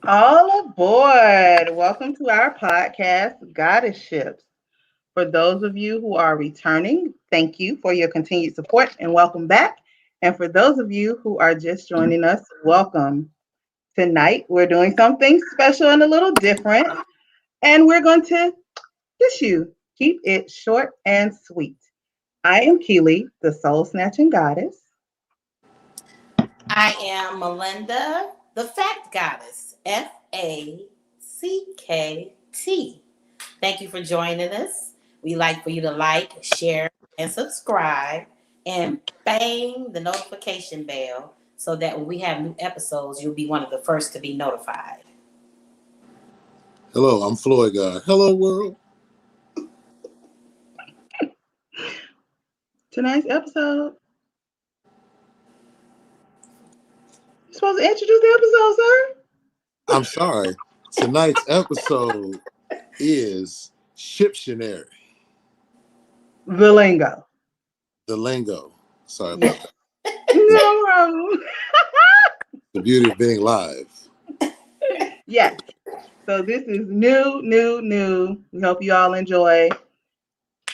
All aboard. Welcome to our podcast, GoddeSShips. For those of you who are returning, thank you for your continued support and welcome back. And for those of you who are just joining us, welcome. Tonight, we're doing something special and a little different, and we're going to dish you. Keep it short and sweet. I am Keely, the Soul Snatching Goddess. I am Melinda, the FACKTgoddess, F.A.C.K.T. Thank you for joining us. We like for you to like, share, and subscribe, and bang the notification bell so that when we have new episodes, you'll be one of the first to be notified. Hello, I'm FloydGod. Hello, world. Tonight's episode. You're supposed to introduce the episode, sir? I'm sorry. Tonight's episode is Shiptionary. The Lingo. The Lingo. Sorry about that. No problem. The beauty of being live. Yes. So this is new. We hope you all enjoy.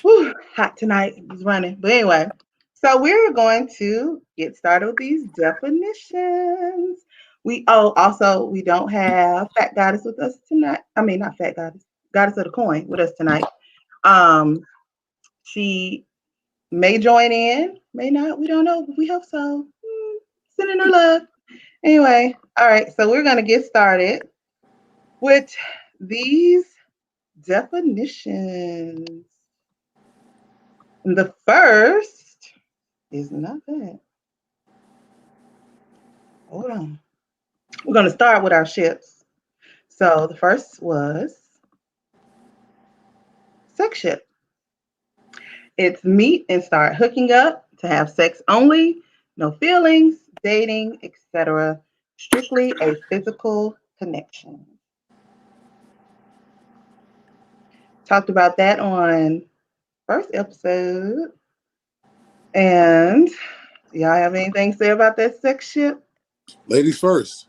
Whew, hot tonight. It's running. But anyway, so we're going to get started with these definitions. We don't have Fat Goddess with us tonight. I mean, not Fat Goddess, Goddess of the Coin with us tonight. She may join in, may not. We don't know. We hope so. Sending her love. Anyway, all right. So we're going to get started with these definitions. The first is not bad. Hold on. We're going to start with our ships. So the first was sex ship. It's meet and start hooking up to have sex only, no feelings, dating, etc. Strictly a physical connection. Talked about that on first episode. And y'all have anything to say about that sex ship? Ladies first.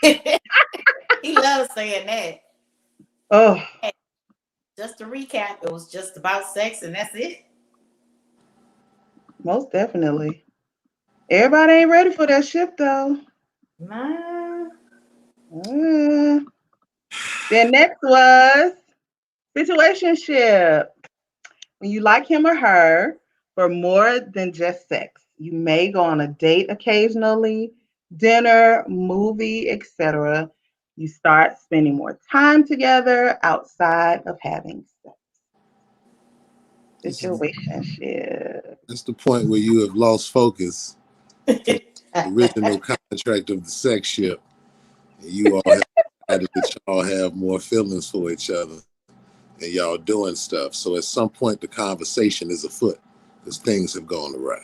He loves saying that. Oh. Just to recap, it was just about sex and that's it. Most definitely. Everybody ain't ready for that ship though. Nah. Then next was Situationship. When you like him or her for more than just sex, you may go on a date occasionally, dinner, movie, etc. You start spending more time together outside of having sex. Situationship. That's the point where you have lost focus from the original contract of the sex ship. And you all have decided that y'all have more feelings for each other and y'all doing stuff. So at some point, the conversation is afoot because things have gone awry.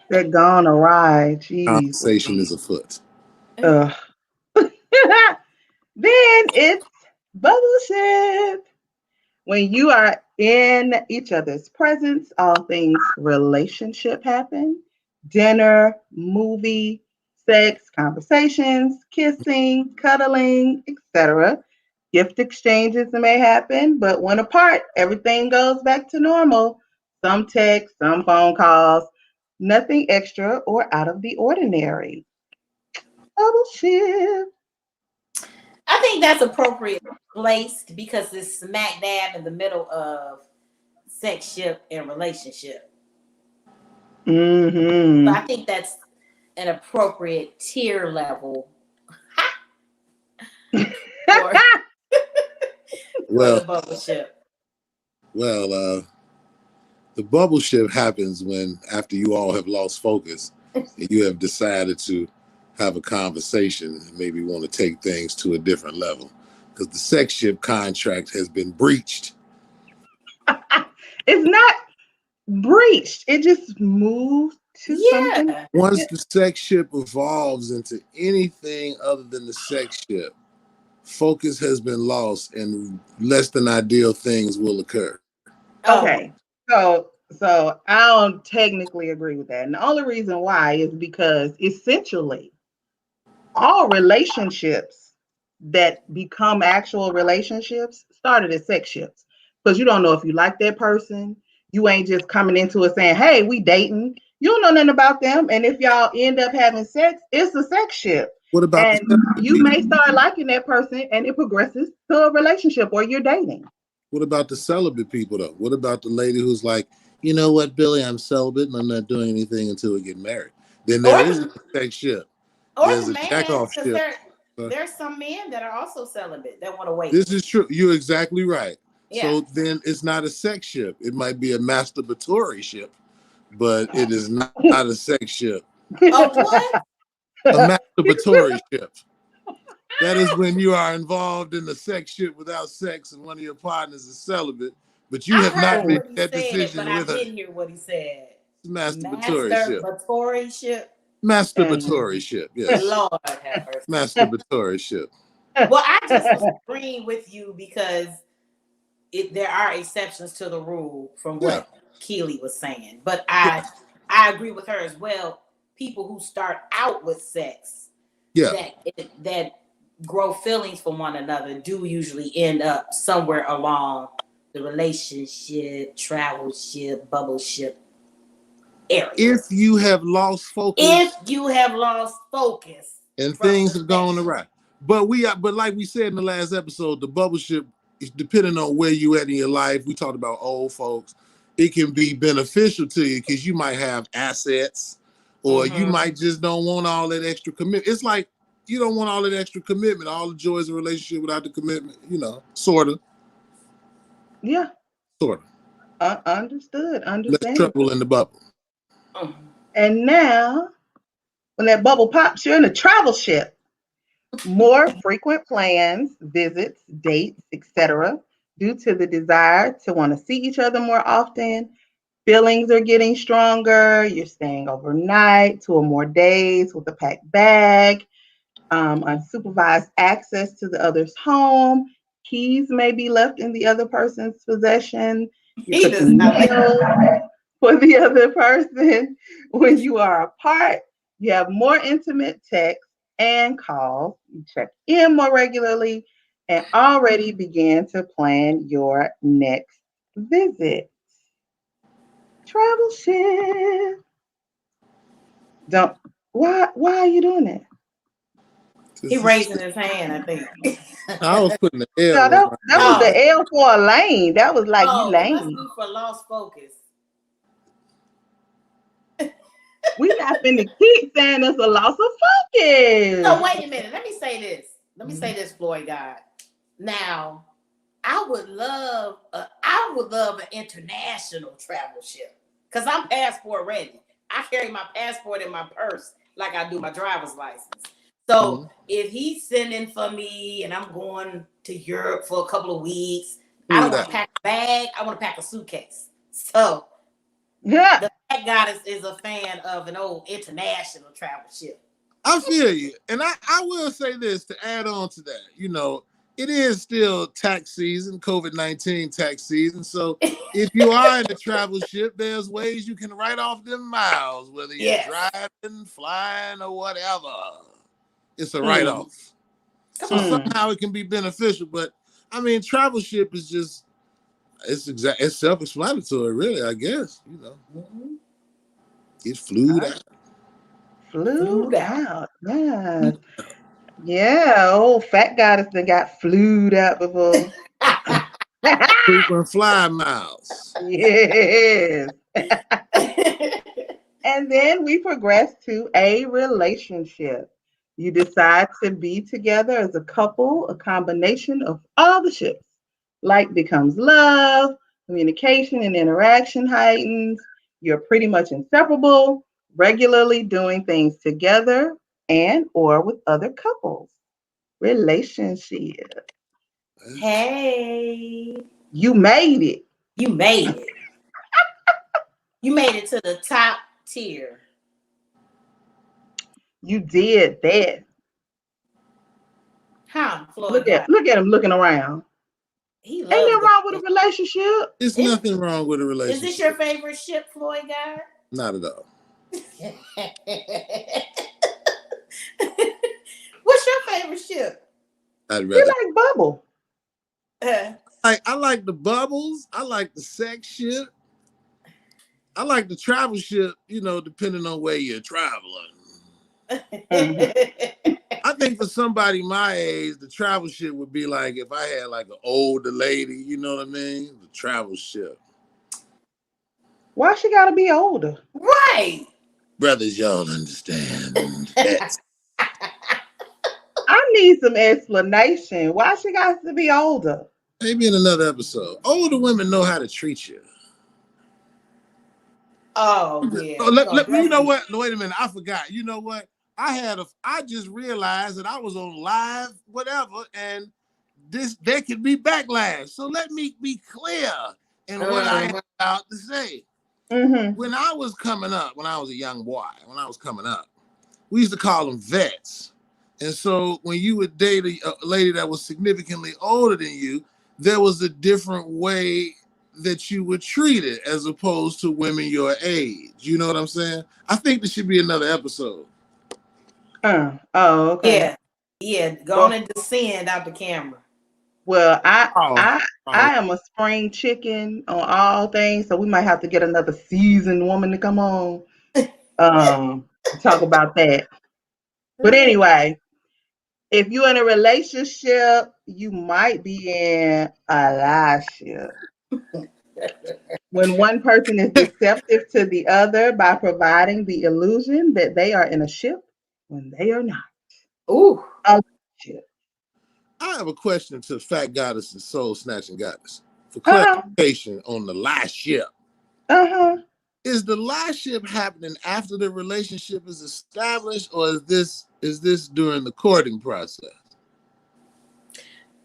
They're gone awry. Jeez. Conversation is afoot. Then it's bubble ship. When you are in each other's presence, all things relationship happen. Dinner, movie, sex, conversations, kissing, cuddling, etc. Gift exchanges may happen, but when apart, everything goes back to normal. Some text, some phone calls, nothing extra or out of the ordinary. Bubble ship. I think that's appropriate placed because it's smack dab in the middle of sex ship and relationship. Mm-hmm. So I think that's an appropriate tier level for the bubble ship. Well, the bubble ship happens when after you all have lost focus and you have decided to have a conversation and maybe want to take things to a different level because the sex ship contract has been breached. It's not breached. It just moved to something. Once the sex ship evolves into anything other than the sex ship, focus has been lost and less than ideal things will occur. Okay. So I don't technically agree with that. And the only reason why is because essentially all relationships that become actual relationships started as sex ships. Because you don't know if you like that person. You ain't just coming into it saying, hey, we dating. You don't know nothing about them. And if y'all end up having sex, it's a sex ship. What about the And celibate you people? may start liking that person and it progresses to a relationship or you're dating. What about the celibate people though? What about the lady who's like, you know what, Billy, I'm celibate and I'm not doing anything until we get married? Then there Or is the, a sex ship. or There's the a jack man, off because ship. there's some men that are also celibate that want to wait. This is true. You're exactly right. Yeah. So then it's not a sex ship. It might be a masturbatory ship, but it is not a sex ship. Oh, what? A masturbatory ship. That is when you are involved in a sex ship without sex and one of your partners is celibate, but you I have not heard made what he that said, but decision I with her. didn't hear what he said. Masturbatory ship. Masturbatory ship. Masturbatory ship, yes. Lord have mercy. Masturbatory ship. Well, I just was agreeing with you because there are exceptions to the rule from Yeah. what Keely was saying. But I agree with her as well. People who start out with sex Yeah. that grow feelings for one another do usually end up somewhere along the relationship, travel ship, bubble ship area. If you have lost focus and from things the have gone sex, awry. But like we said in the last episode, the bubble ship is depending on where you at in your life. We talked about old folks. It can be beneficial to you because you might have assets, or you might just don't want all that extra commitment. It's like you don't want all that extra commitment, all the joys of a relationship without the commitment, sort of. Yeah. Sort of. Understood. Less trouble in the bubble. And now, when that bubble pops, you're in a travel ship. More frequent plans, visits, dates, etc. Due to the desire to want to see each other more often. Feelings are getting stronger. You're staying overnight, 2 or more days with a packed bag. Unsupervised access to the other's home. Keys may be left in the other person's possession. You're he does cooking not like meals for the other person. When you are apart, you have more intimate texts and calls. You check in more regularly and already begin to plan your next visit. Travel ship. Don't why are you doing that? he raising his hand, I think. I was putting the No, L that, on my that was hand. the L for a lane. That was like you It must lane. be for lost focus. We not finna keep saying it's a loss of focus. So wait a minute. Let me say this, Floyd God. Now, I would love an international travel ship because I'm passport ready. I carry my passport in my purse like I do my driver's license. So if he's sending for me and I'm going to Europe for a couple of weeks, I don't want to pack a bag. I want to pack a suitcase. So Yeah. the FACK.Goddess is a fan of an old international travel ship. I feel you. And I will say this to add on to that. It is still tax season, COVID-19 tax season. So if you are in a travel ship, there's ways you can write off them miles, whether you're driving, flying, or whatever. It's a write-off. So somehow it can be beneficial. But I mean, travel ship is just it's self-explanatory, really, I guess. Get flued out. Flued out. Yeah. Yeah. Old fat goddess that got flued out before. Frequent fly miles. Yes. And then we progress to a relationship. You decide to be together as a couple, a combination of all the ships. Like becomes love, communication and interaction heightens. You're pretty much inseparable, regularly doing things together and or with other couples. Relationship. Hey. You made it. You made it. You made it to the top tier. You did that. Huh, Floyd? Look at him looking around. He Ain't loves nothing wrong with a relationship. There's nothing wrong with a relationship. Is this your favorite ship, Floyd God? Not at all. I'd You rather. like bubble. I like the bubbles. I like the sex ship. I like the travel ship, you know, depending on where you're traveling. I think for somebody my age, the travel ship would be like if I had like an older lady, you know what I mean? The travel ship. Why she gotta be older? Right. Brothers, y'all understand. Yes. I need some explanation. Why she got to be older? Maybe in another episode. Older women know how to treat you. Oh yeah. Oh, you know what? No, wait a minute. I forgot. You know what? I just realized that I was on live, whatever, and there could be backlash. So let me be clear in what I am about to say. Mm-hmm. When I was coming up, when I was a young boy, when I was coming up, we used to call them vets. And so when you would date a lady that was significantly older than you, there was a different way that you were treated as opposed to women your age. You know what I'm saying? I think there should be another episode. Oh, okay. Yeah. Yeah. Go Well, on and descend out the camera. well, Oh, I am a spring chicken on all things, so we might have to get another seasoned woman to come on to talk about that. But anyway, if you're in a relationship, you might be in a lie ship. When one person is deceptive to the other by providing the illusion that they are in a ship when they are not. Ooh. A ship. I have a question to FACKTgoddess and Soul Snatching Goddess for Uh-huh. clarification on the lie ship. Uh-huh. Is the lie ship happening after the relationship is established, or is this during the courting process?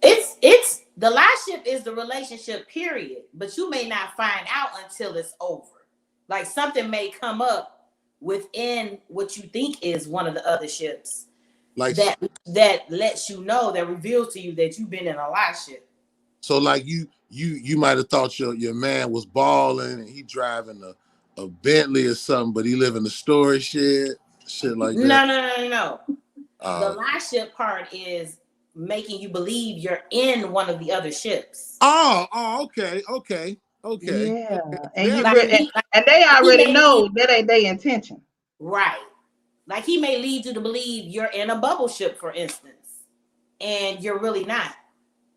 It's the last ship is the relationship period, but you may not find out until it's over. Like something may come up within what you think is one of the other ships, Like that lets you know, that reveals to you that you've been in a lie ship. so, like you might have thought your man was balling and he driving a Bentley or something, but he live in a storage shed, shit like that. No. The lie ship part is making you believe you're in one of the other ships. Okay. Yeah. Okay. And they already know that ain't their intention. Right. Like he may lead you to believe you're in a bubble ship, for instance, and you're really not.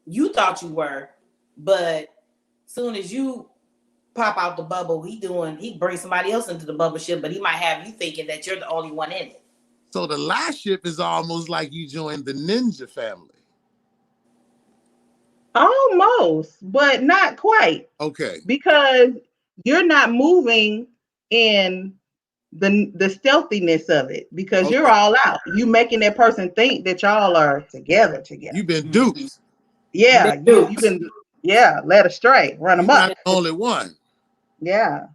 You thought you were, but soon as you pop out the bubble, he brings somebody else into the bubble ship, but he might have you thinking that you're the only one in it. So the lie ship is almost like you joined the ninja family. Almost, but not quite. Okay. Because you're not moving in the stealthiness of it, because you're all out. You making that person think that y'all are together. You've been duped. Yeah, you've been led astray, run them up. Not the only one. Yeah.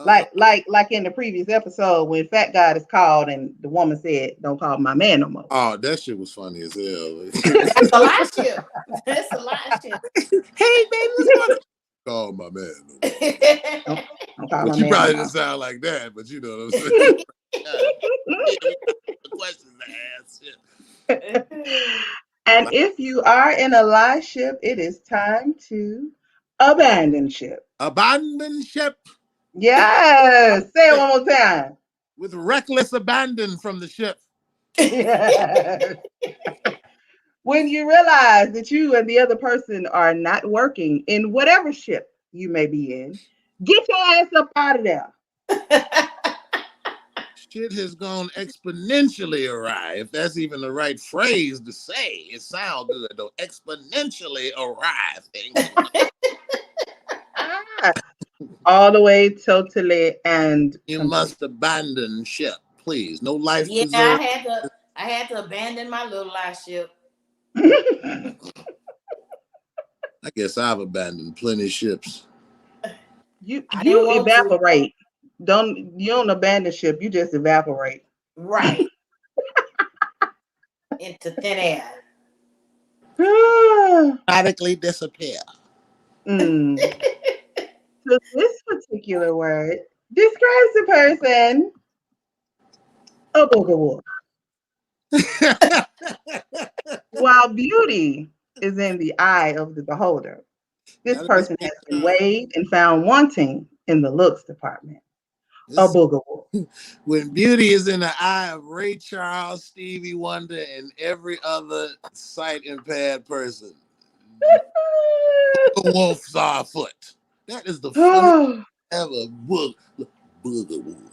Like in the previous episode when FACKTgoddess called and the woman said, "Don't call my man no more." Oh, that shit was funny as hell. That's a lie ship. That's a lie ship. Hey, baby, what's going on? Call my man. Don't call But my you man probably no didn't sound like that, but you know what I'm saying. The questions to ask. And if you are in a lie ship, it is time to abandon ship. Abandon ship. Yes. Say it one more time. With reckless abandon from the ship. Yes. When you realize that you and the other person are not working in whatever ship you may be in, get your ass up out of there. Shit has gone exponentially awry, if that's even the right phrase to say. It sounds good though. Exponentially awry. All the way, totally, and you must abandon ship, please. No life preserved. I had to abandon my little lie ship. I guess I've abandoned plenty of ships. You evaporate. You don't abandon ship, you just evaporate. Right. Into thin air. Radically disappear. So this particular word describes a person, a booger wolf. While beauty is in the eye of the beholder, this Now, let me person say has been weighed and found wanting in the looks department. A this, booger wolf. when beauty is in the eye of Ray Charles, Stevie Wonder, and every other sight impaired person, the wolves are afoot. That is the funniest Oh, ever. Booger wolf.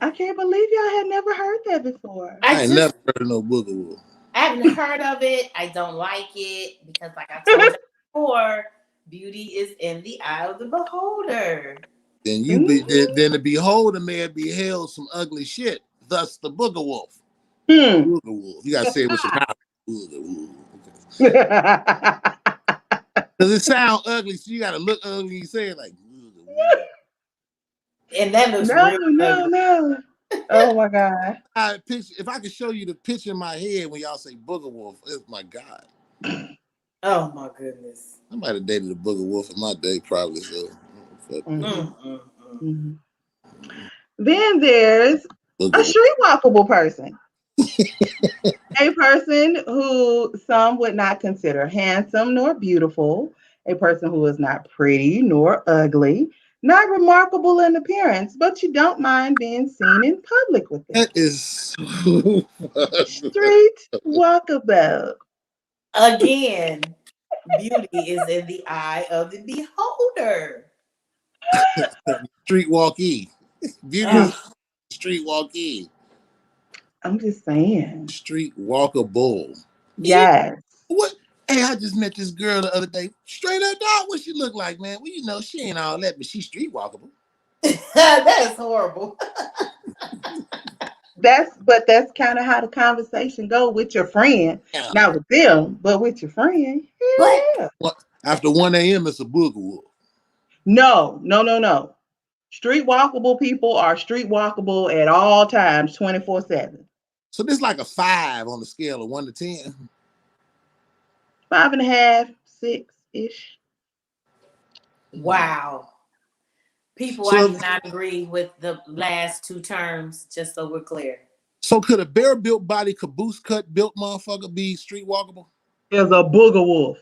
I can't believe y'all had never heard that before. I ain't never heard of no booger wolf. I haven't heard of it. I don't like it because, like I told you before, beauty is in the eye of the beholder. Then then the beholder may have beheld some ugly shit. Thus the booger wolf. Booger wolf. You gotta say it with your mouth. Booger wolf. Because it sounds ugly, so you gotta look ugly. You say it like booger wolf. And that looks No, real no, ugly. no. Oh my God. If I could show you the picture in my head when y'all say booger wolf, oh my God. Oh my goodness. I might have dated a booger wolf in my day, probably so. Mm-hmm. Then there's Booger a wolf. street walkable person. A person who some would not consider handsome nor beautiful, a person who is not pretty nor ugly, not remarkable in appearance, but you don't mind being seen in public with them. That is so Street walkabout. Again, beauty is in the eye of the beholder. street walkie. Beauty is street walkie. I'm just saying. Street walkable. Yeah. Yes. What? Hey, I just met this girl the other day. Straight up dog, what she look like, man? Well, you know, she ain't all that, but she's street walkable. That is horrible. That's kind of how the conversation go with your friend. Yeah. Not with them, but with your friend. But Yeah. Well, after 1 a.m., it's a booger wolf. No. Street walkable people are street walkable at all times, 24/7. So this like a 5 on the scale of 1 to 10. 5.5, 6-ish. wow. People, I do not agree with the last two terms, just so we're clear. So could a bare built body, caboose cut built motherfucker be street walkable? There's a booger wolf.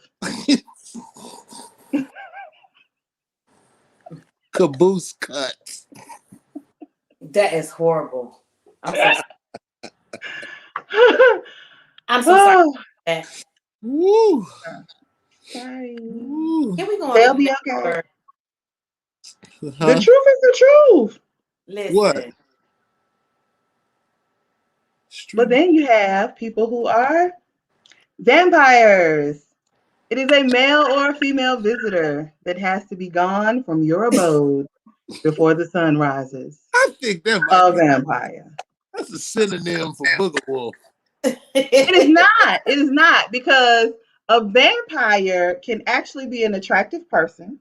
Caboose cut. That is horrible. I'm so sorry. I'm so sorry for that. Woo. Sorry. Woo. Can we go on? They'll be okay. Huh? The truth is the truth. Listen. What? But then you have people who are vampires. It is a male or a female visitor that has to be gone from your abode before the sun rises. I think that a vampire. That's a synonym for booger wolf. It is not. It is not, because a vampire can actually be an attractive person.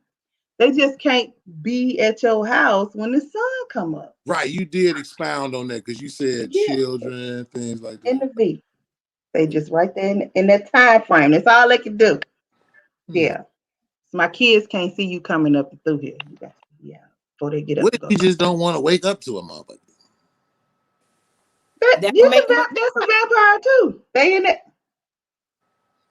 They just can't be at your house when the sun come up. Right, you did expound on that because you said children, things like that. In the V. They just right there in that time frame. That's all they can do. Yeah. So my kids can't see you coming up through here. You got to, before they get up. What if you just don't want to wake up to a motherfucker? That's a vampire too. They in it.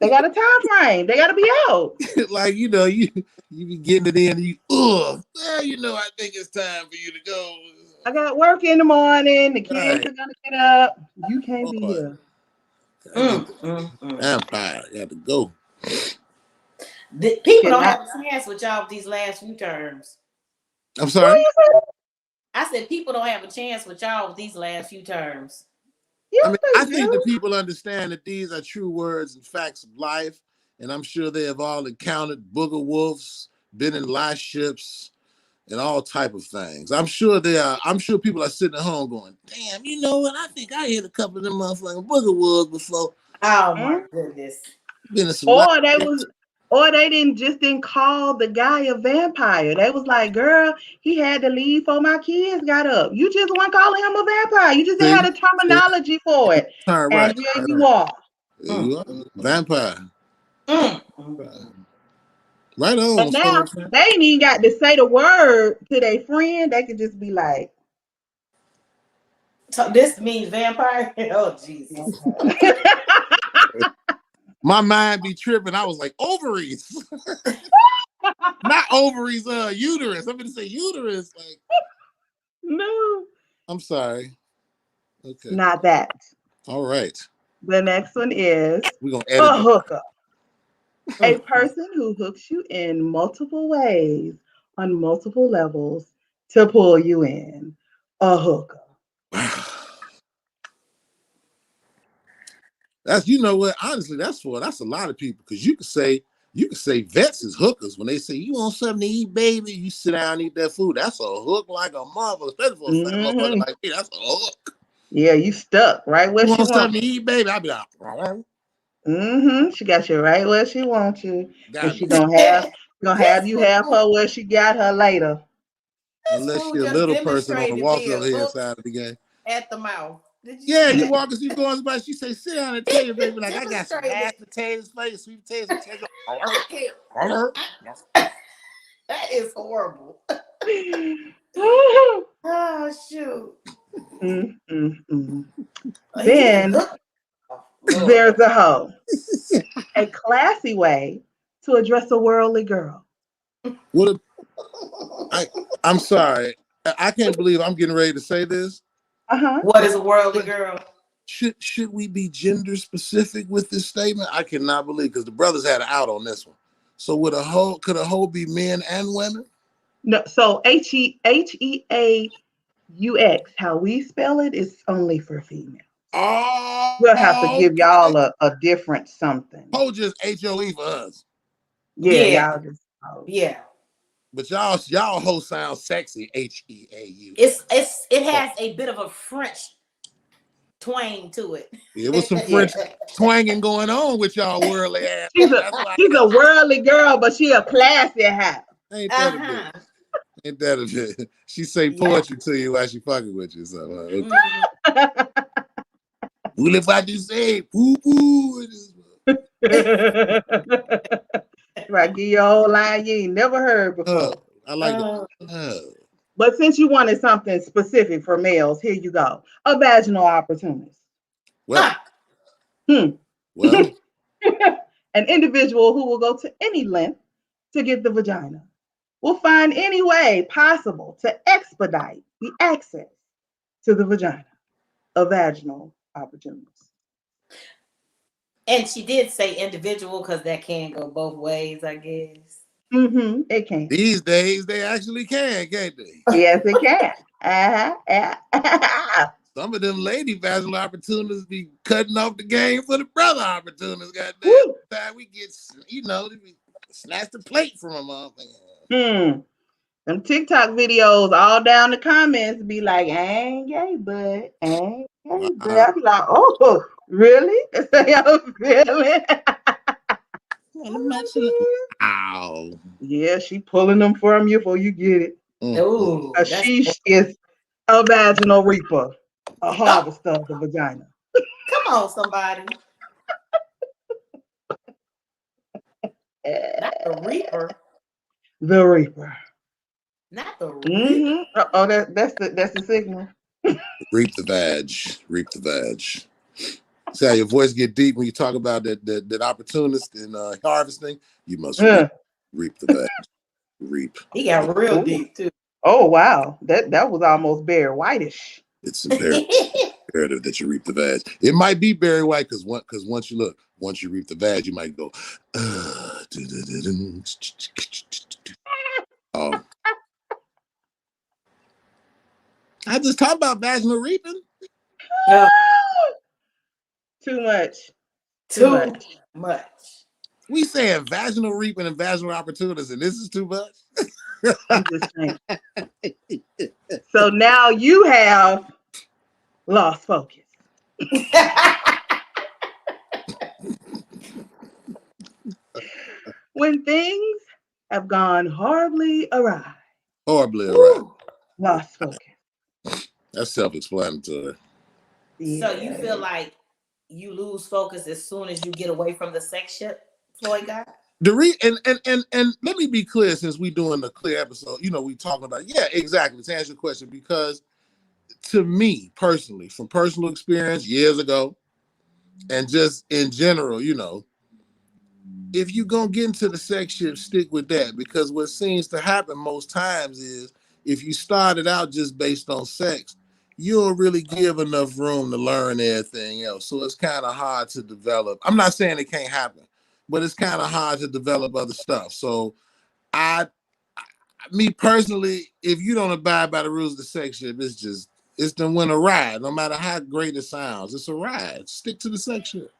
They got a time frame. They got to be out. Like, you know, you be getting it in and you, well, you know, I think it's time for you to go. I got work in the morning. The kids are going to get up. You can't be here. Vampire, you got to go. People don't have a chance with y'all with these last few terms. I'm sorry? I said people don't have a chance with y'all with these last few terms. I mean, I think that people understand that these are true words and facts of life, and I'm sure they have all encountered booger wolves, been in live ships, and all type of things. I'm sure people are sitting at home going, damn, you know what? I think I hit a couple of them motherfucking booger wolves before. Oh my goodness. Been in some or they didn't call the guy a vampire. They was like, girl, he had to leave before my kids got up. You just weren't calling him a vampire. You just didn't have the terminology for it. And here you are. There you are. Vampire. Right on. But now they ain't even got to say the word to their friend. They could just be like, so this means vampire? Oh, Jesus. My mind be tripping. I was like, ovaries. Not ovaries, uterus. I'm gonna say uterus. Like, No. I'm sorry. Okay. Not that. All right. The next one is We're gonna a edit. hooker. A person who hooks you in multiple ways on multiple levels to pull you in. A hooker. That's, you know what? Honestly, that's a lot of people, because you could say vets is hookers. When they say you want something to eat, baby, you sit down and eat that food. That's a hook like a mother, especially for a fat motherfucker like me. That's a hook. Yeah, you stuck right where You she want wants something to eat, baby? I'll be like, She got you right where she wants you, and got she me. gonna have you have her where she got her later. Unless you're a little person on the walk up here side of the game. At the mouth. Yeah, you walk as you going by. She say, sit down and tell you, baby, like, I got some mashed potatoes for you, sweet potatoes, That is horrible. Oh shoot. Then there's a hoe. A classy way to address a worldly girl. What? I'm sorry. I can't believe I'm getting ready to say this. What is a worldly girl? Should we be gender specific with this statement? I cannot believe, because the brothers had an out on this one. So could a hoe be men and women? No, so HEAUX, how we spell it, is only for female. Oh, We'll have to give y'all a different something. Hoe just HOE for us. Yeah, y'all just yeah. But y'all hoe sound sexy. HEAU. It has a bit of a French twang to it. It was some French twanging going on with y'all worldly ass. She's a worldly girl, but she a classy hoe. Ain't that a bit? Ain't that a bit? She say poetry to you while she fucking with you. So, okay. Well, if I just say poo poo. Right, give your whole line you ain't never heard before. I like that. But since you wanted something specific for males, here you go. A vaginal opportunist. Well, well, an individual who will go to any length to get the vagina, will find any way possible to expedite the access to the vagina. A vaginal opportunist. And she did say individual, because that can go both ways, I guess. It can. These days they actually can't they? Yes, it can. Some of them lady vaginal opportunists be cutting off the game for the brother opportunists. Goddamn, time we get, we snatch the plate from them. Them TikTok videos all down the comments be like, I ain't gay, but I ain't gay, but I be like, oh, really? That's how I'm feeling. Ow. Yeah, she pulling them from you before you get it. Ooh, she is a vaginal reaper, a harvester of the vagina. Come on, somebody. Not the reaper. The reaper. Not the reaper. Oh, that's the signal. Reap the vag. Reap the vag. See how your voice get deep when you talk about that opportunist and harvesting. You must reap the vag. Reap. He got real deep too. Oh wow, that was almost Barry Whitish. It's imperative that you reap the vag. It might be Barry White because once you reap the vag, you might go. I just talked about vaginal reaping. Too much. Too much. We saying vaginal reaping and vaginal opportunities, and this is too much. I'm just saying. So now you have lost focus. When things have gone horribly awry. Lost focus. That's self-explanatory. Yeah. So you feel like you lose focus as soon as you get away from the sex ship, FloydGod? And let me be clear, since we doing the clear episode, we talking about, exactly, to answer your question, because to me personally, from personal experience years ago, and just in general, if you're gonna get into the sex ship, stick with that, because what seems to happen most times is if you started out just based on sex, you don't really give enough room to learn everything else. So it's kind of hard to develop. I'm not saying it can't happen, but it's kind of hard to develop other stuff. So me personally, if you don't abide by the rules of the sex ship, it's the win a ride. No matter how great it sounds, it's a ride. Stick to the sex ship.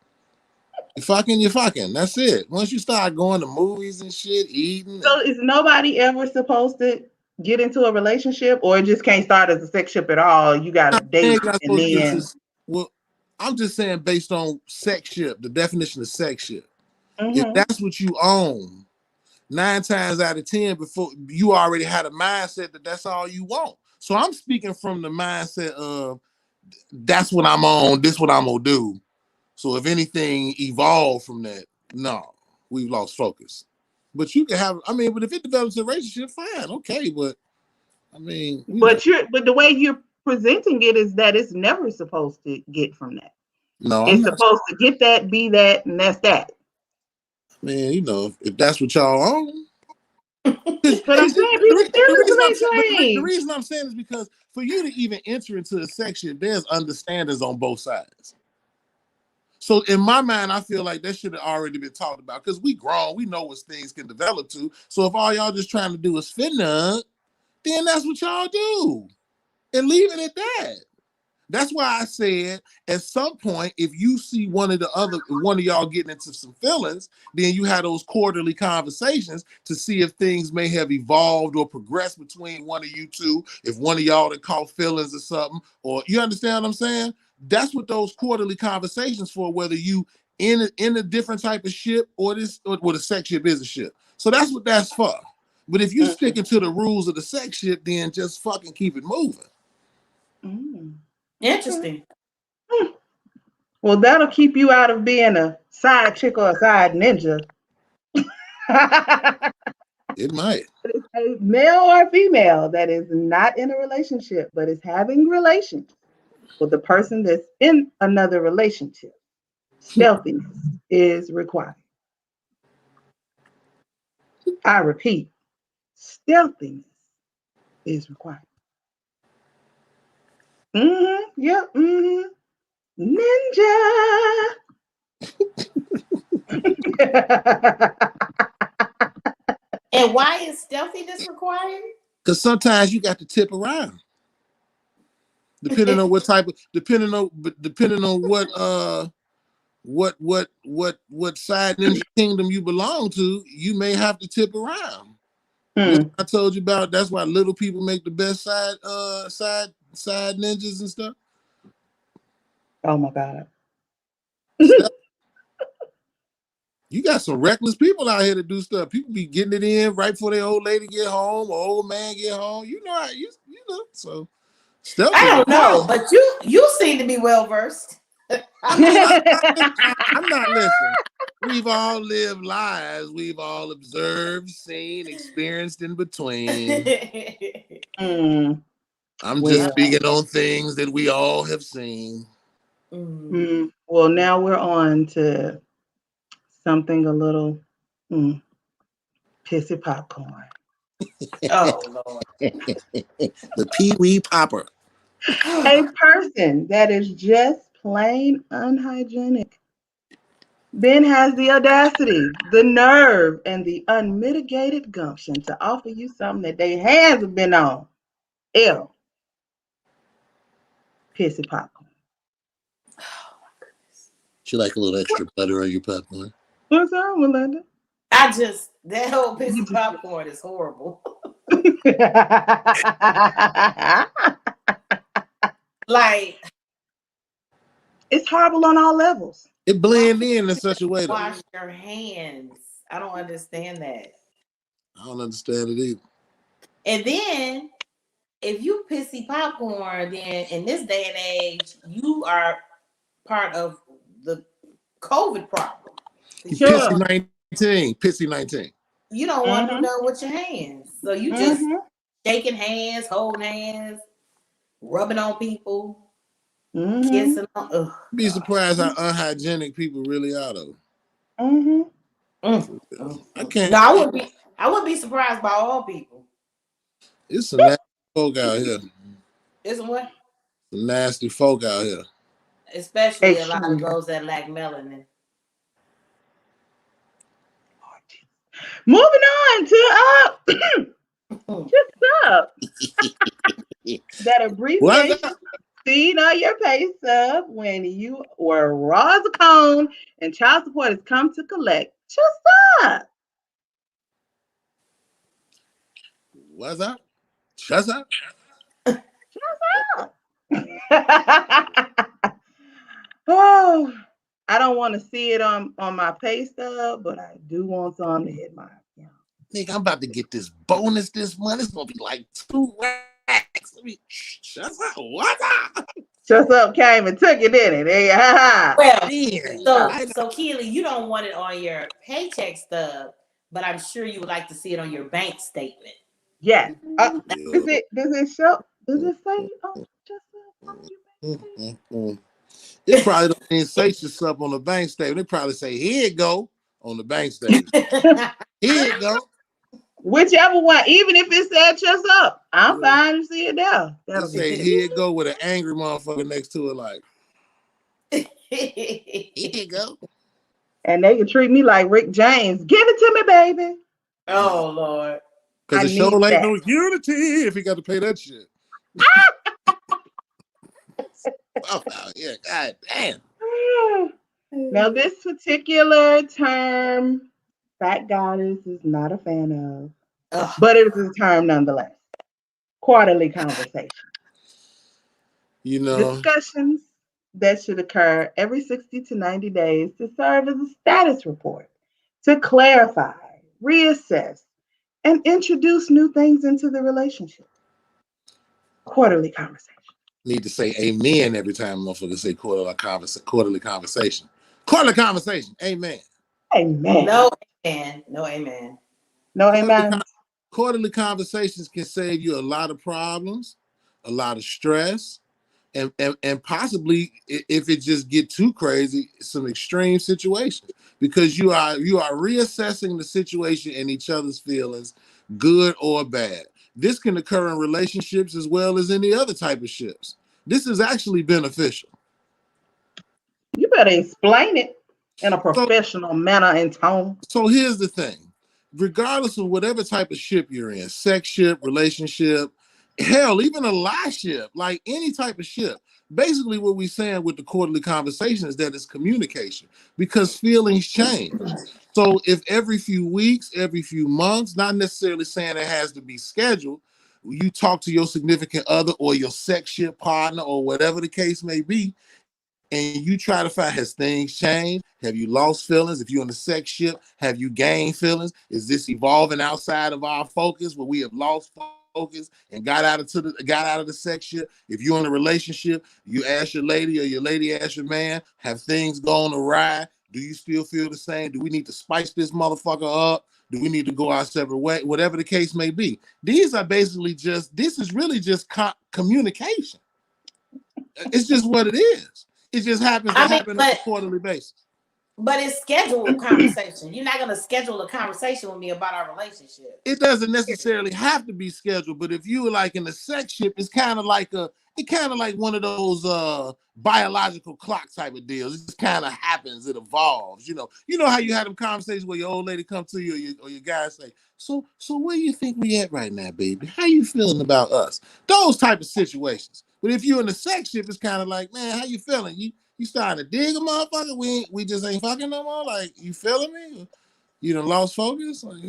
You're fucking. That's it. Once you start going to movies and shit, eating. So is nobody ever supposed to get into a relationship, or it just can't start as a sex ship at all? You got to date and then. Well, I'm just saying based on sex ship, the definition of sex ship. Mm-hmm. If that's what you own, 9 times out of 10, before you already had a mindset that that's all you want. So I'm speaking from the mindset of that's what I'm on. This what I'm gonna do. So if anything evolved from that, no, we've lost focus. But you can have, but if it develops a relationship, fine, okay. But but the way you're presenting it is that it's never supposed to get from that. No, it's supposed to get that, be that, and that's that. Man, if that's what y'all own. But I'm saying the reason I'm saying is because for you to even enter into the section, there's understandings on both sides. So in my mind, I feel like that should have already been talked about, because we grown, we know what things can develop to. So if all y'all just trying to do is finna, then that's what y'all do. And leave it at that. That's why I said at some point, if you see one of y'all getting into some feelings, then you have those quarterly conversations to see if things may have evolved or progressed between one of you two. If one of y'all that caught feelings or something, or you understand what I'm saying? That's what those quarterly conversations for, whether you in a different type of ship or the sex ship is a ship. So that's what that's for. But if you sticking to the rules of the sex ship, then just fucking keep it moving. Interesting. Well, that'll keep you out of being a side chick or a side ninja. It might. It's a male or female that is not in a relationship, but is having relations with the person that's in another relationship. Stealthiness is required. I repeat, stealthiness is required. Yep. Ninja. And why is stealthiness required? Because sometimes you got to tip around, depending on what type of, depending on what side ninja kingdom you belong to, you may have to tip around. I told you about. That's why little people make the best side ninjas and stuff. Oh my God. You got some reckless people out here to do stuff. People be getting it in right before their old lady get home or old man get home. You know how you know. So stuff. I don't know, but you seem to be well versed. I'm not listening. We've all lived lives. We've all observed, seen, experienced in between. I'm just speaking on things that we all have seen. Well, now we're on to something a little pissy popcorn. Oh, Lord. The Pee-wee popper. A person that is just plain unhygienic then has the audacity, the nerve, and the unmitigated gumption to offer you something that their hands have been on. Ew. Pissy popcorn. Oh my goodness. You like a little extra butter on your popcorn? What's wrong, Melinda? That whole pissy popcorn is horrible. Like, it's horrible on all levels. It blends in such a way. Wash your hands. I don't understand that. I don't understand it either. And then, if you pissy popcorn, then in this day and age, you are part of the COVID problem. Sure. Pissy 19. You don't want to do nothing with your hands. So you just shaking hands, holding hands, rubbing on people, kissing on. Be surprised how unhygienic people really are, though. I can't. No, I wouldn't be surprised by all people. It's some nasty folk out here. Isn't what? Some nasty folk out here. Especially a lot of those that lack melanin. Moving on to just up. That abbreviation feed on your pay stub when you were raw as a cone and child support has come to collect. Just up. What's up? Shut up. Oh, I don't want to see it on my pay stub, but I do want some to hit my account. Nigga, I'm about to get this bonus this month. It's gonna be like 2 racks. Let me shut up. What up? Just up came and took it, didn't it? Well, so Keely, you don't want it on your paycheck stub, but I'm sure you would like to see it on your bank statement. Yes. Does it show? Does it say? Oh, just up. It probably don't even say just up on the bank statement. They probably say, here it go on the bank statement. Here it go. Whichever one, even if it said just up, I'm fine to see it there. That'll say here it go with an angry motherfucker next to it, like here you go. And they can treat me like Rick James. Give it to me, baby. Oh Lord. Because the show ain't no unity if he got to pay that shit. Oh, yeah, god damn. Now, this particular term, FACKTgoddess is not a fan of, but it is a term nonetheless. Quarterly conversation. You know, discussions that should occur every 60 to 90 days to serve as a status report, to clarify, reassess, and introduce new things into the relationship. Quarterly conversation. Need to say amen every time motherfuckers say quarterly conversation. Quarterly conversation. Amen. Amen. No amen. No amen. No amen. Quarterly conversations can save you a lot of problems, a lot of stress, and possibly, if it just get too crazy, some extreme situations, because you are reassessing the situation and each other's feelings, good or bad. This can occur in relationships as well as any other type of ships. This is actually beneficial. You better explain it in a professional manner and tone. So here's the thing. Regardless of whatever type of ship you're in, sex ship, relationship, hell, even a lie ship, like any type of ship, basically what we're saying with the quarterly conversation is that it's communication, because feelings change. So if every few weeks, every few months, not necessarily saying it has to be scheduled, you talk to your significant other or your sex ship partner or whatever the case may be, and you try to find, has things changed? Have you lost feelings? If you're in the sex ship, have you gained feelings? Is this evolving outside of our focus where we have lost focus and got out of the sex ship? If you're in a relationship, you ask your lady or your lady ask your man, have things gone awry? Do you still feel the same? Do we need to spice this motherfucker up? Do we need to go our separate way? Whatever the case may be. These are basically this is really just communication. It's just what it is. It just happens to happen on a quarterly basis. But it's scheduled conversation. You're not going to schedule a conversation with me about our relationship. It doesn't necessarily have to be scheduled, but if you were like in a sex ship, it's kind of like one of those biological clock type of deals. It just kind of happens. It evolves. You know how you had them conversations where your old lady come to you or your guy say, so where do you think we at right now, baby? How you feeling about us? Those type of situations. But if you're in the sex ship, it's kind of like, man, how you feeling? You starting to dig a motherfucker? We just ain't fucking no more? Like, you feeling me? You done lost focus? Like,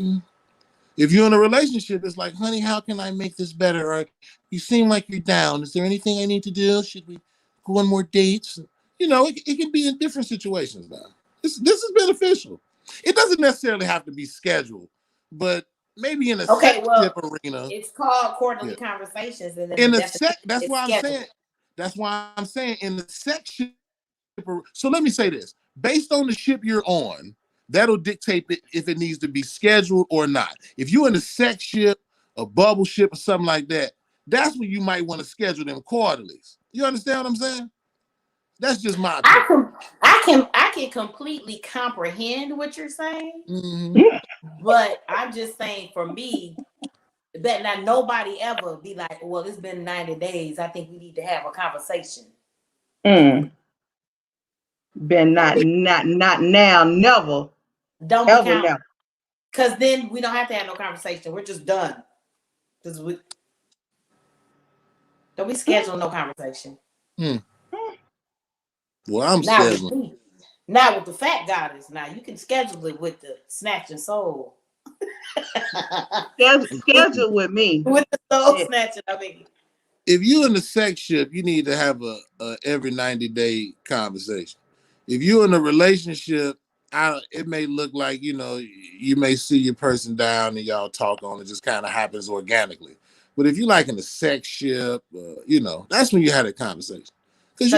if you're in a relationship, it's like, honey, how can I make this better? Or you seem like you're down. Is there anything I need to do? Should we go on more dates? It can be in different situations now. This is beneficial. It doesn't necessarily have to be scheduled, but maybe in a sex ship arena. It's called quarterly conversations. And that's why I'm saying in the sex ship. So let me say this. Based on the ship you're on, that'll dictate if it needs to be scheduled or not. If you're in a sex ship, a bubble ship, or something like that, that's when you might want to schedule them quarterlies. You understand what I'm saying? That's just my opinion. I I can completely comprehend what you're saying, but I'm just saying for me, that not nobody ever be like, well, it's been 90 days. I think we need to have a conversation. Been not now, never. Don't ever be counting. now. Because then we don't have to have no conversation. We're just done. Because don't be scheduling no conversation. Well, I'm not scheduling. With me. Not with the FACKTgoddess. Now you can schedule it with the Snatching Soul. Schedule with me. With the Soul Snatching, I mean. If you're in the sex ship, you need to have a every 90-day conversation. If you're in a relationship, it may look like, you may see your person down and y'all talk on it, just kind of happens organically. But if you like in a sex ship, that's when you had a conversation. Because so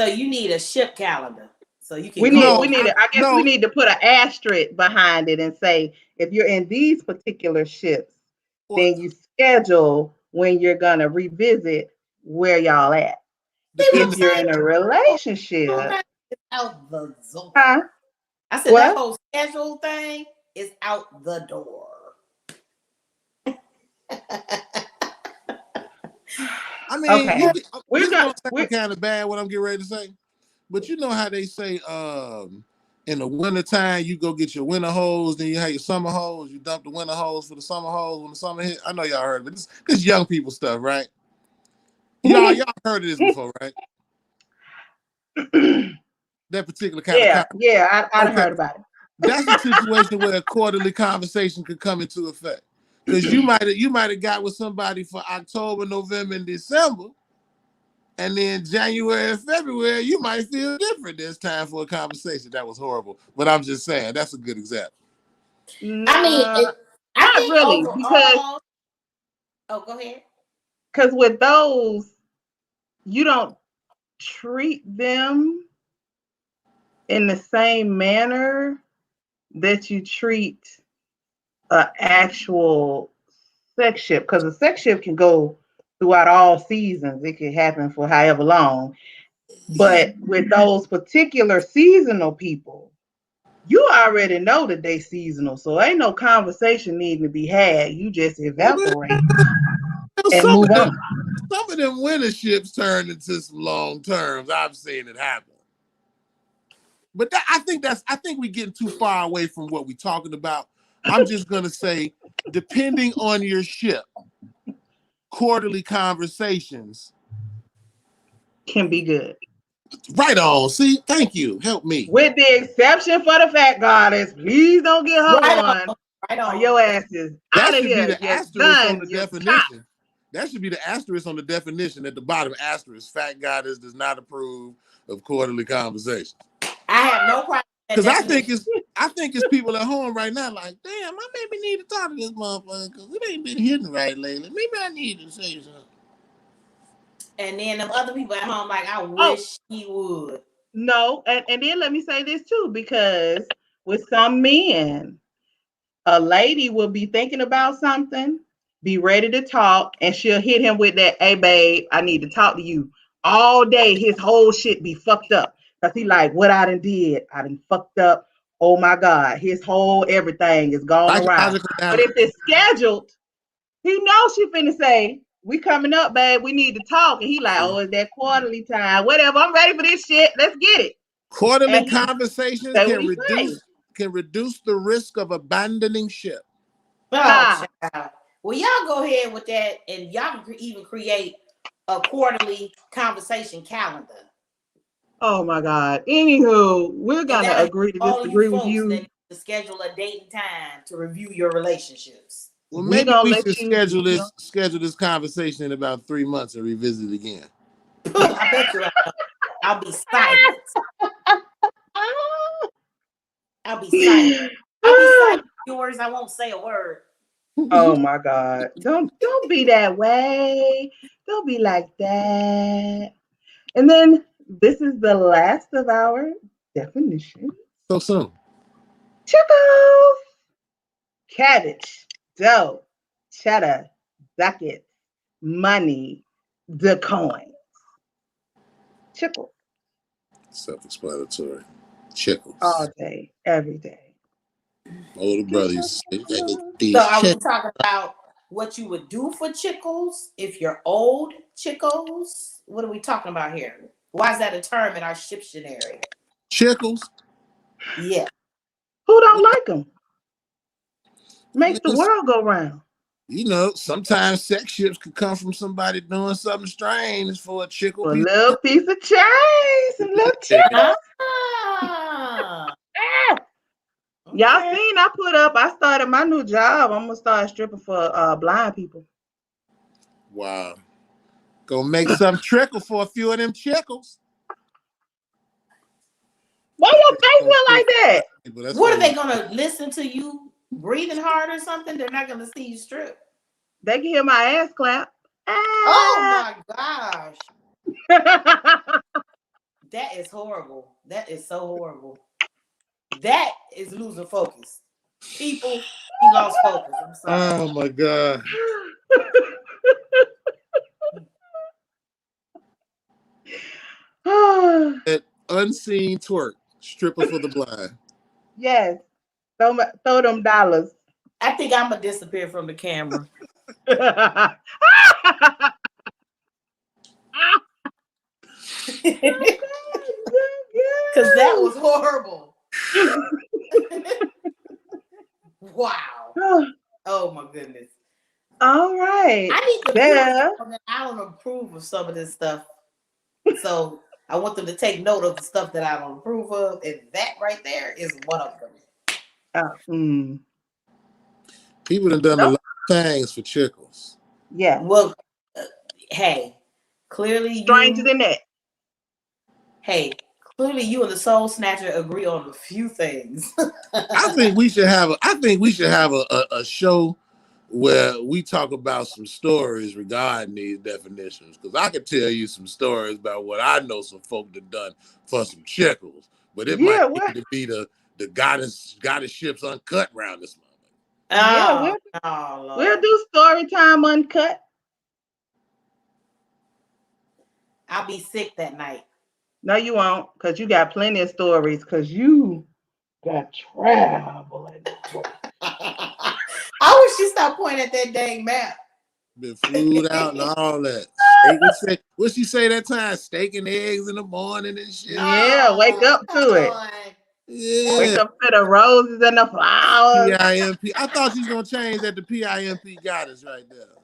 you need a ship calendar. So you can we need to put an asterisk behind it and say, if you're in these particular ships, then you schedule when you're gonna revisit where y'all at. If you're in a relationship, it's out the door. Huh? I said that whole schedule thing is out the door. I mean, this gonna sound kind of bad what I'm getting ready to say, but you know how they say, in the wintertime, you go get your winter hose, then you have your summer hose, you dump the winter hose for the summer hose when the summer hit. I know y'all heard of it. This young people stuff, right? Y'all heard of this before, right? That particular kind of conversation. Yeah, I heard about it. That's a situation where a quarterly conversation could come into effect. Because you might have got with somebody for October, November, and December. And then January and February, you might feel different. There's time for a conversation. That was horrible. But I'm just saying, that's a good example. I mean, I think really, overall, because... Oh, go ahead. Because with those, you don't treat them in the same manner that you treat an actual sex ship. Because a sex ship can go throughout all seasons. It can happen for however long. But with those particular seasonal people, you already know that they seasonal. So ain't no conversation needing to be had. You just evaporate and move on. Some of them winter ships turn into some long terms. I've seen it happen. But I think we're getting too far away from what we're talking about. I'm just gonna say, depending on your ship, quarterly conversations can be good. Right on. See, thank you. Help me. With the exception for the FACKTgoddess, please don't get her one. Right on. Or your asses out of here. That should be the asterisk on the definition. That should be the asterisk on the definition at the bottom. Asterisk. FACKTgoddess does not approve of quarterly conversations. I have no problem. Because I think it's people at home right now like, damn, I maybe need to talk to this motherfucker because it ain't been hitting right lately. Maybe I need to say something. And then them other people at home like, I wish he would. No, and then let me say this too, because with some men, a lady will be thinking about something, be ready to talk, and she'll hit him with that, hey babe, I need to talk to you. All day his whole shit be fucked up. Because he like, what I done did, I done fucked up. Oh my God, his whole everything is gone around. But if it's scheduled, he knows she finna say, we coming up, babe, we need to talk. And he like, oh, it's that quarterly time. Whatever, I'm ready for this shit. Let's get it. Quarterly conversations can reduce the risk of abandoning ship. Oh, child. Well, y'all go ahead with that, and y'all can even create a quarterly conversation calendar. Oh my God. Anywho, we're gonna agree to disagree with you. That to schedule a date and time to review your relationships. Well, maybe we should schedule this conversation in about 3 months and revisit it again. I bet you I'll be silent. I'll be silent. Yours, I won't say a word. Oh my God. Don't be that way. Don't be like that. And then this is the last of our definitions. So soon. Chickles. Cabbage, dough, cheddar, ducats, money, the coins. Chickles. Self-explanatory. Chickles. All day, every day. Older brother used to say, "You gotta go get So these are we chickles." talking about what you would do for chickles if you're old chickles? What are we talking about here? Why is that a term in our Shiptionary? Chickles. Yeah. Who don't like them? I Makes the mean, world go round. you know, sometimes sex ships could come from somebody doing something strange for a chickle A piece. little piece of change, some little Yeah. chickles. Ah, Ah! Y'all okay. seen I started my new job. I'm gonna start stripping for blind people. Wow. Gonna make some trickle for a few of them chickles. Why your face look like that? But that's What are funny. they gonna listen to you breathing hard or something? They're not gonna see you strip. They can hear my ass clap. Oh Ah! my gosh. That is horrible. That is so horrible. That is losing focus. People, he lost focus. I'm sorry. Oh my God. That unseen twerk, stripper for the blind. Yes, throw them dollars. I think I'm gonna disappear from the camera. Because that was horrible. Wow. Oh my goodness. All right. I need the viewers to know that I don't approve of some of this stuff. So I want them to take note of the stuff that I don't approve of. And that right there is one of them. People have done a lot of things for chickles. Yeah. Well, hey, clearly Stranger than that. Hey, clearly you and the Soul Snatcher agree on a few things. I think we should have a show where we talk about some stories regarding these definitions. Because I could tell you some stories about what I know some folk have done for some chickles. But it might need to be the GoddeSShips uncut round this moment. We'll do story time uncut. I'll be sick that night. No, you won't, because you got plenty of stories, because you got travel. I wish you stopped pointing at that dang map. Been flued out and all that. What she say that time? Steak and eggs in the morning and shit. Yeah, wake up to it. Yeah. Wake up to the roses and the flowers. PIMP. I thought she was gonna change that to PIMP goddess right there.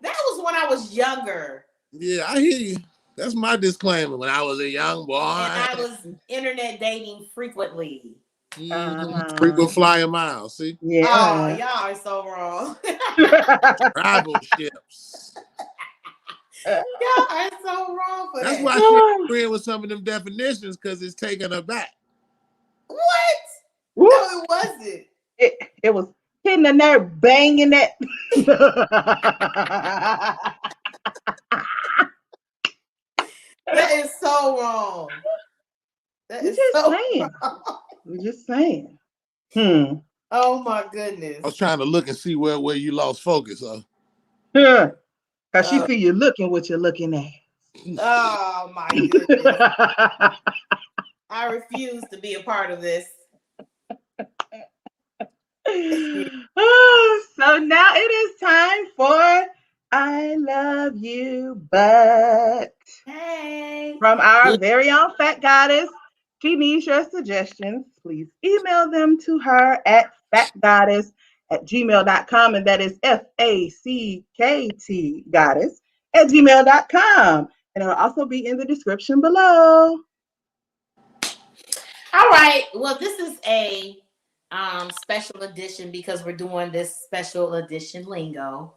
That was when I was younger. Yeah, I hear you. That's my disclaimer. When I was a young boy. And I was internet dating frequently. Frequent flyer miles, see? Yeah. Oh, y'all are so wrong. Travel ships. Y'all are so wrong for That's that. why she agreeing with some of them definitions, because it's taking her back. What? No, it wasn't. It was hitting the nerve, banging that. That is so wrong. That is just so saying. wrong. I'm just saying. Oh my goodness. I was trying to look and see where you lost focus, huh? Because she see you looking what you're looking at. Oh my goodness. I refuse to be a part of this. So now it is time for I Love You, but hey. From our very own Fat Goddess. She needs your suggestions. Please email them to her at FACKTgoddess@gmail.com, and that is FACKT goddess@gmail.com. And it'll also be in the description below. All right. Well, this is a special edition because we're doing this special edition Lingo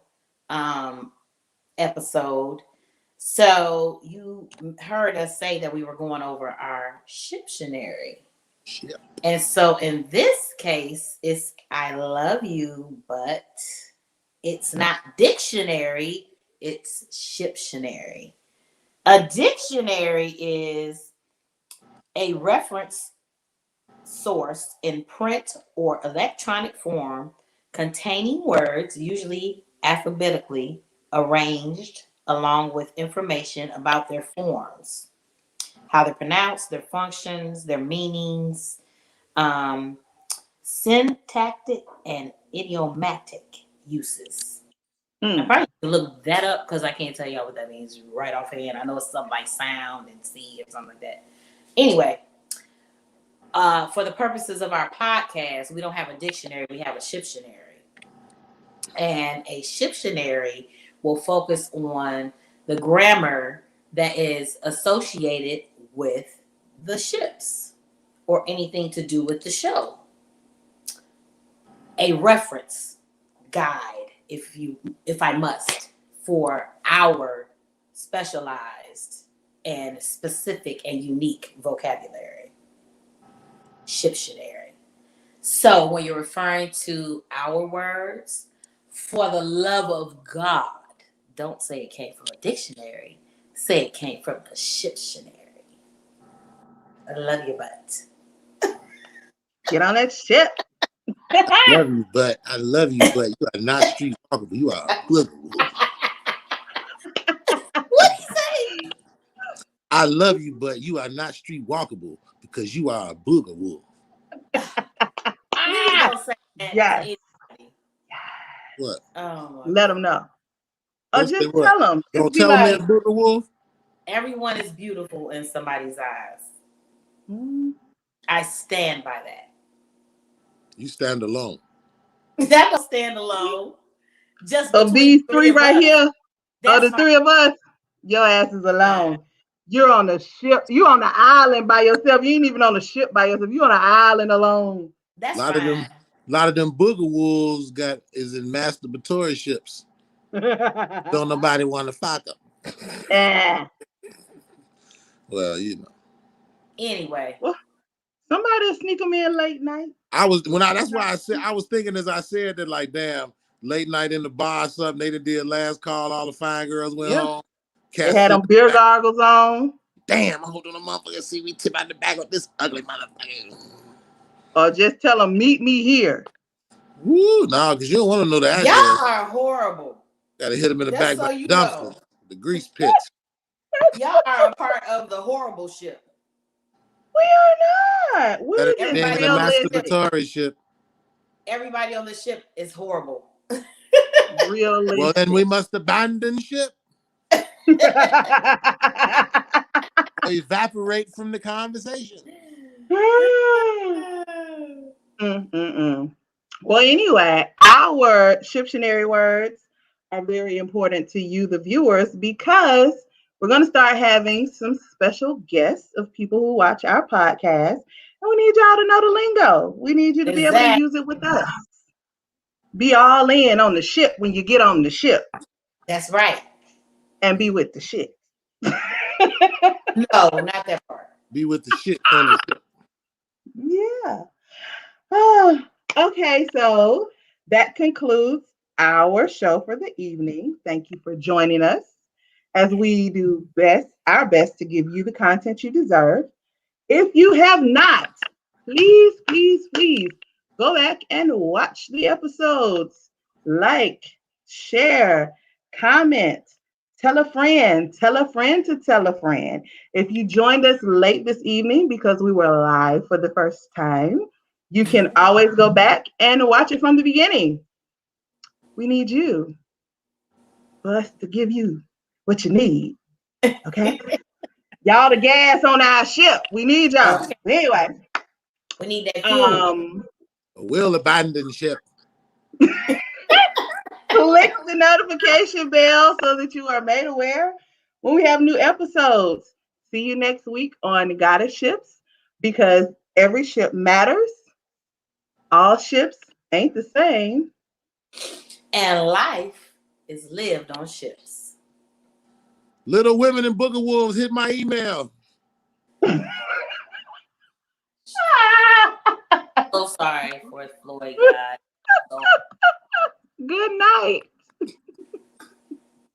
episode. So you heard us say that we were going over our Shiptionary. Yep. And so in this case, it's I love you, but it's not dictionary, it's Shiptionary. A dictionary is a reference source in print or electronic form containing words, usually alphabetically arranged, along with information about their forms. how they're pronounced, their functions, their meanings, syntactic and idiomatic uses. I probably need to look that up because I can't tell y'all what that means right offhand. I know it's something like sound and see or something like that. Anyway, for the purposes of our podcast, we don't have a dictionary, we have a Shiptionary. And a Shiptionary will focus on the grammar that is associated with the ships or anything to do with the show. A reference guide, if I must, for our specialized and specific and unique vocabulary. Shiptionary. So when you're referring to our words, for the love of God, don't say it came from a dictionary. Say it came from the Shiptionary. I love you, butt. Get on that ship. Love you, but I love you, but you are not street walkable. You are a booger wolf. What do you say? I love you, but you are not street walkable because you are a booger wolf. Please don't say that Yes. to anybody. What? Oh my Let God. them know. Or Don't say just what? tell them. Don't Just be tell me a like, booger wolf. Everyone is beautiful in somebody's eyes. mm, I stand by that. You stand alone. That don't stand alone. Just of between these the three three of right us. here, of That's the three of us, your ass is alone. fine. You're on the ship. You're on the island by yourself. You ain't even on the ship by yourself. You're on an island alone. That's A lot fine. of them booger wolves is in masturbatory ships. Don't nobody want to fuck them. Yeah. Well, you know. Anyway. Well, somebody sneak them in late night. That's why I said I was thinking as I said that, like, damn, late night in the bar or something, they did last call, all the fine girls went home. They had them beer goggles on. Damn, I'm holding a motherfucker. See me tip out the back of this ugly motherfucker. Or just tell them, meet me here. Woo, no, because you don't want to know the address. Y'all are horrible. Gotta hit him in the back by the dumpster, the grease pits. Y'all are a part of the horrible ship. We are not. We're just Being in the masturbatory ship. Everybody on the ship is horrible. Realistic. Well, then we must abandon ship. Evaporate from the conversation. Well, anyway, our Shiptionary words are very important to you, the viewers, because we're going to start having some special guests of people who watch our podcast. And we need y'all to know the lingo. We need you to be able to use it with us. Be all in on the ship when you get on the ship. That's right. And be with the shit. No, not that part. Be with the shit on the ship. Yeah. Oh, okay, so that concludes our show for the evening. Thank you for joining us as we do our best to give you the content you deserve. If you have not, please go back and watch the episodes. Like, share, comment, tell a friend to tell a friend. If you joined us late this evening because we were live for the first time, you can always go back and watch it from the beginning. We need you for us to give you what you need. Okay? Y'all the gas on our ship. We need y'all. Okay. Anyway. We need that fuel. We'll abandon ship. Click the notification bell so that you are made aware when we have new episodes. See you next week on GoddeSShips, because every ship matters. All ships ain't the same. And life is lived on ships. Little Women and Booger Wolves, hit my email. So sorry for FloydGod. Good night.